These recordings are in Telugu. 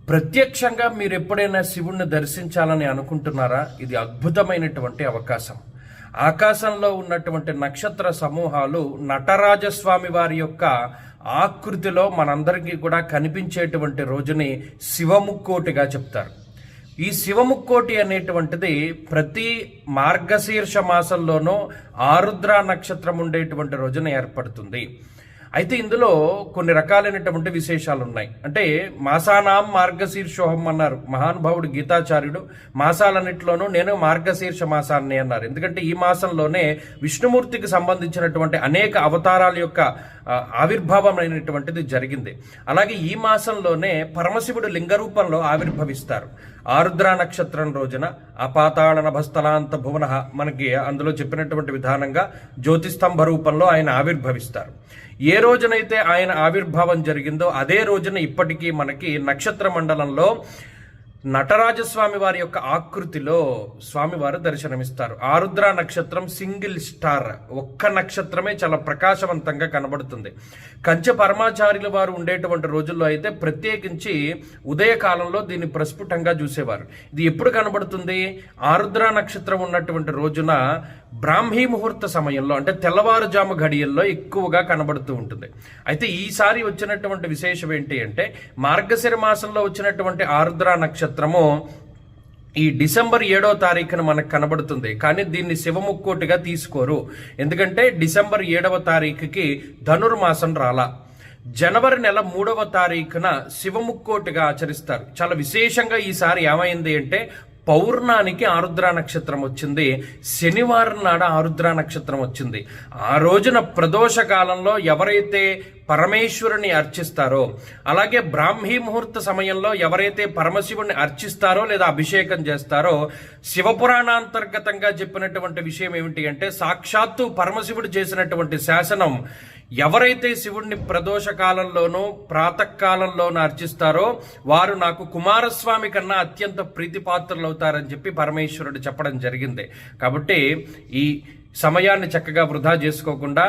ప్రత్యక్షంగా మీరు ఎప్పుడైనా శివుణ్ణి దర్శించాలని అనుకుంటున్నారా? ఇది అద్భుతమైనటువంటి అవకాశం. ఆకాశంలో ఉన్నటువంటి నక్షత్ర సమూహాలు నటరాజస్వామి వారి యొక్క ఆకృతిలో మనందరికీ కూడా కనిపించేటువంటి రోజుని శివముక్కోటిగా చెప్తారు. ఈ శివముక్కోటి అనేటువంటిది ప్రతి మార్గశీర్ష మాసంలోనూ ఆరుద్ర నక్షత్రం ఉండేటువంటి రోజున ఏర్పడుతుంది. అయితే ఇందులో కొన్ని రకాలైనటువంటి విశేషాలు ఉన్నాయి. అంటే మాసానాం మార్గశీర్షోహం అన్నారు మహానుభావుడు గీతాచార్యుడు. మాసాలన్నింటిలోనూ నేను మార్గశీర్ష మాసాన్ని అన్నారు. ఎందుకంటే ఈ మాసంలోనే విష్ణుమూర్తికి సంబంధించినటువంటి అనేక అవతారాల యొక్క ఆవిర్భావం అయినటువంటిది జరిగింది. అలాగే ఈ మాసంలోనే పరమశివుడు లింగ రూపంలో ఆవిర్భవిస్తారు. ఆరుద్ర నక్షత్రం రోజున అపాతాళ నభస్థలాంత భువన మనకి అందులో చెప్పినటువంటి విధానంగా జ్యోతిస్తంభ రూపంలో ఆయన ఆవిర్భవిస్తారు. ఏ రోజునైతే ఆయన ఆవిర్భావం జరిగిందో అదే రోజున ఇప్పటికీ మనకి నక్షత్ర మండలంలో నటరాజస్వామి వారి యొక్క ఆకృతిలో స్వామివారు దర్శనమిస్తారు. ఆరుద్ర నక్షత్రం సింగిల్ స్టార్, ఒక్క నక్షత్రమే చాలా ప్రకాశవంతంగా కనబడుతుంది. కంచె పరమాచార్యుల వారు ఉండేటువంటి రోజుల్లో అయితే ప్రత్యేకించి ఉదయకాలంలో దీన్ని ప్రస్ఫుటంగా చూసేవారు. ఇది ఎప్పుడు కనబడుతుంది? ఆరుద్ర నక్షత్రం ఉన్నటువంటి రోజున బ్రాహ్మీ ముహూర్త సమయంలో, అంటే తెల్లవారుజాము ఘడియల్లో ఎక్కువగా కనబడుతూ ఉంటుంది. అయితే ఈసారి వచ్చినటువంటి విశేషం ఏంటి అంటే మార్గశిర మాసంలో వచ్చినటువంటి ఆరుద్ర నక్షత్రము ఈ డిసెంబర్ 7వ తారీఖున మనకు కనబడుతుంది. కానీ దీన్ని శివముక్కోటిగా తీసుకోరు. ఎందుకంటే డిసెంబర్ 7వ తారీఖుకి ధనుర్మాసం రాలా. జనవరి నెల 3వ తారీఖున శివముక్కోటిగా ఆచరిస్తారు. చాలా విశేషంగా ఈసారి ఏమైంది అంటే పౌర్ణానికి ఆరుద్ర నక్షత్రం వచ్చింది. శనివారం నాడ ఆరుద్ర నక్షత్రం వచ్చింది. ఆ రోజున ప్రదోష కాలంలో ఎవరైతే పరమేశ్వరుని అర్చిస్తారో, అలాగే బ్రాహ్మీ ముహూర్త సమయంలో ఎవరైతే పరమశివుని అర్చిస్తారో లేదా అభిషేకం చేస్తారో, శివపురాణాంతర్గతంగా చెప్పినటువంటి విషయం ఏమిటి అంటే సాక్షాత్తు పరమశివుడు చేసినటువంటి శాసనం, ఎవరైతే శివుణ్ణి ప్రదోష కాలంలోనూ ప్రాతకాలంలోనూ అర్చిస్తారో వారు నాకు కుమారస్వామి కన్నా అత్యంత ప్రీతిపాత్రులు అవుతారని చెప్పి పరమేశ్వరుడు చెప్పడం జరిగింది. కాబట్టి ఈ సమయాన్ని చక్కగా వృధా చేసుకోకుండా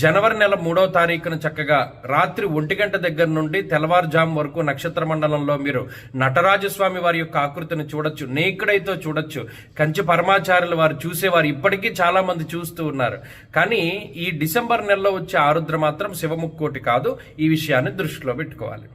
జనవరి నెల 3వ తారీఖున చక్కగా రాత్రి 1 గంట దగ్గర నుండి తెల్లవారుజాము వరకు నక్షత్ర మండలంలో మీరు నటరాజస్వామి వారి యొక్క ఆకృతిని చూడొచ్చు. నేకుడైతో చూడొచ్చు. కంచి పరమాచార్యుల వారు చూసేవారు ఇప్పటికీ చాలా మంది చూస్తూ ఉన్నారు. కానీ ఈ డిసెంబర్ నెలలో వచ్చే ఆరుద్ర మాత్రం శివముక్కోటి కాదు. ఈ విషయాన్ని దృష్టిలో పెట్టుకోవాలి.